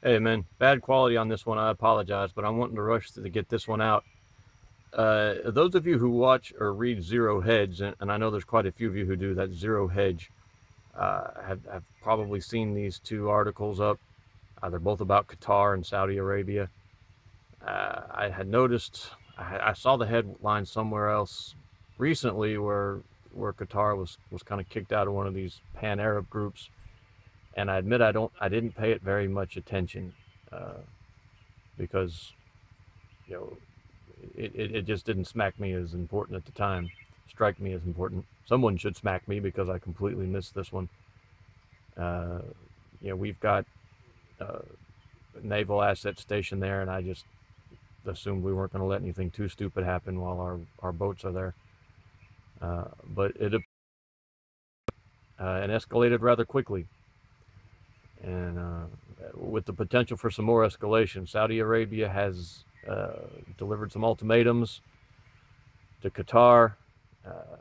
Hey man, bad quality on this one. I apologize, but I'm wanting to rush to get this one out. Those of you who watch or read Zero Hedge, and I know there's quite a few of you who do that, Zero Hedge, have probably seen these two articles up. They're both about Qatar and Saudi Arabia. I had noticed, I saw the headline somewhere else recently where Qatar was kind of kicked out of one of these pan-Arab groups, and I admit I didn't pay it very much attention uh, because it just didn't smack me as important at the time, strike me as important. Someone should smack me because I completely missed this one. Uh, we've got uh, a naval asset stationed there, and I just assumed we weren't going to let anything too stupid happen while our boats are there. But it and escalated rather quickly, and with the potential for some more escalation. Saudi Arabia has delivered some ultimatums to Qatar, uh,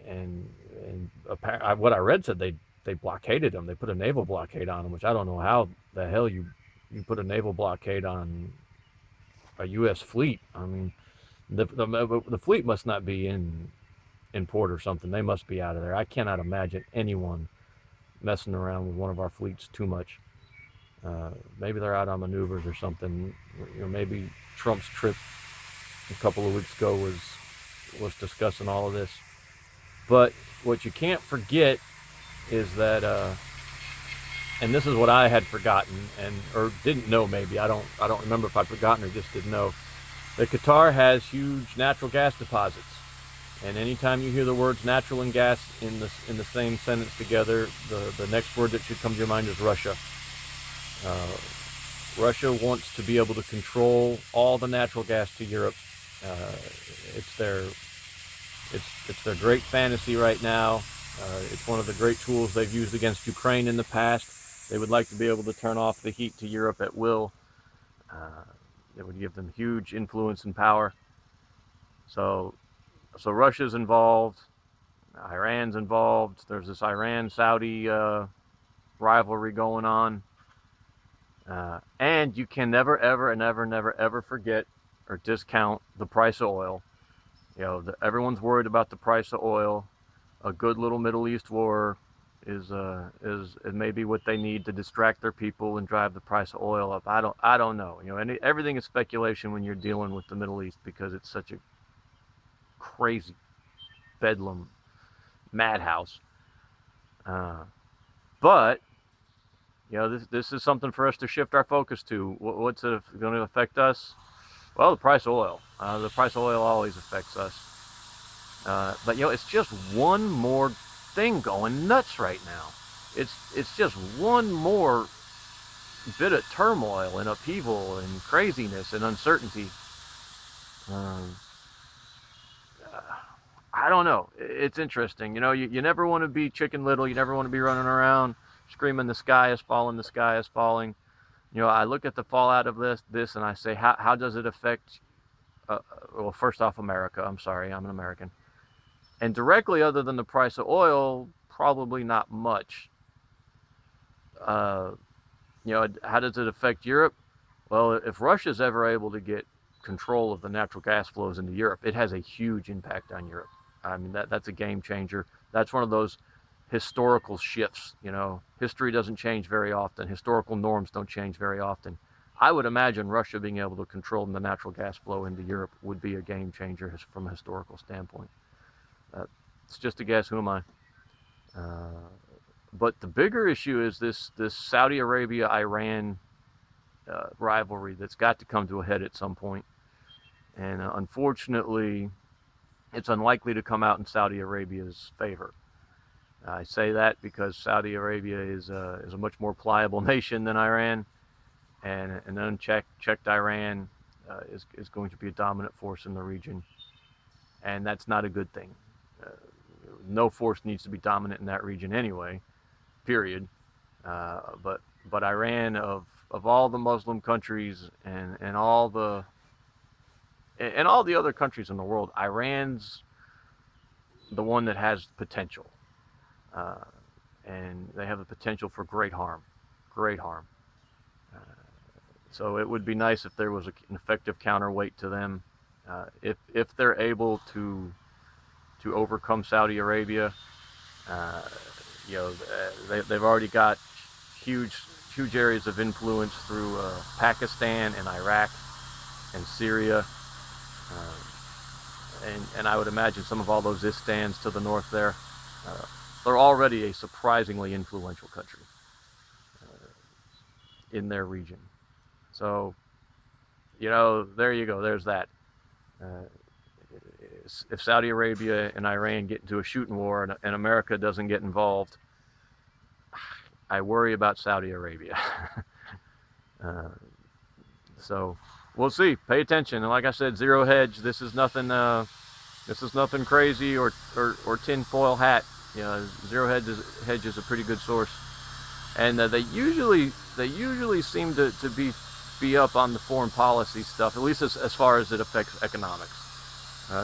and what I read said they blockaded them. They put a naval blockade on them, which I don't know how the hell you put a naval blockade on a U.S. fleet. I mean, the fleet must not be in port or something. They must be out of there. I cannot imagine anyone messing around with one of our fleets too much. Maybe they're out on maneuvers or something. Maybe Trump's trip a couple of weeks ago was discussing all of this. But what you can't forget is that, and this is what I had forgotten and or didn't know. Maybe I don't remember if I'd forgotten or just didn't know that Qatar has huge natural gas deposits. And anytime you hear the words natural and gas in the same sentence together, the next word that should come to your mind is Russia. Uh, Russia wants to be able to control all the natural gas to Europe. Uh, it's their it's their great fantasy right now. It's one of the great tools they've used against Ukraine in the past. They would like to be able to turn off the heat to Europe at will. Uh, it would give them huge influence and power. So, so Russia's involved. Iran's involved. There's this Iran-Saudi rivalry going on. And you can never, ever, and ever, never, ever forget or discount the price of oil. Everyone's worried about the price of oil. A good little Middle East war is maybe what they need to distract their people and drive the price of oil up. I don't know. Everything is speculation when you're dealing with the Middle East because it's such a crazy bedlam madhouse. Uh, but this is something for us to shift our focus to. What's it going to affect us? Well, the price of oil. The price of oil always affects us. But it's just one more thing going nuts right now. It's just one more bit of turmoil and upheaval and craziness and uncertainty. Um, I don't know. It's interesting. You never want to be Chicken Little. You never want to be running around screaming, "The sky is falling! The sky is falling!" I look at the fallout of this, and I say, how does it affect? Well, first off, America. I'm sorry, I'm an American, and directly, other than the price of oil, probably not much. Uh, how does it affect Europe? Well, if Russia's ever able to get control of the natural gas flows into Europe, it has a huge impact on Europe. I mean, that's a game changer. That's one of those historical shifts. History doesn't change very often. Historical norms don't change very often. I would imagine Russia being able to control the natural gas flow into Europe would be a game changer from a historical standpoint. It's just a guess. Who am I? Uh, but the bigger issue is this Saudi Arabia Iran rivalry that's got to come to a head at some point. And unfortunately, it's unlikely to come out in Saudi Arabia's favor. I say that because Saudi Arabia is a much more pliable nation than Iran, and an unchecked Iran is going to be a dominant force in the region, and that's not a good thing. Uh, no force needs to be dominant in that region anyway, period. But Iran, of all the Muslim countries and all the other countries in the world, Iran's the one that has potential, uh, and they have the potential for great harm, great harm. So it would be nice if there was an effective counterweight to them. If they're able to overcome Saudi Arabia, uh, they've already got huge areas of influence through Pakistan and Iraq and Syria, and I would imagine some of all those Istans to the north there. Uh, they're already a surprisingly influential country in their region. So, there you go. There's that. Uh, if Saudi Arabia and Iran get into a shooting war and America doesn't get involved, I worry about Saudi Arabia. uh, so we'll see. Pay attention. And like I said, zero hedge. This is nothing. This is nothing crazy or tinfoil hat. Zero hedge is a pretty good source, and they usually seem to be up on the foreign policy stuff, at least as far as it affects economics.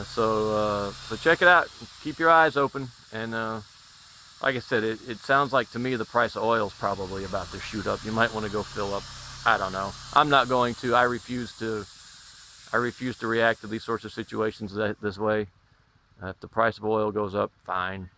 So check it out. Keep your eyes open. And like I said, it sounds like to me the price of oil is probably about to shoot up. You might want to go fill up. I don't know. I'm not going to. I refuse to react to these sorts of situations this way. If the price of oil goes up, fine.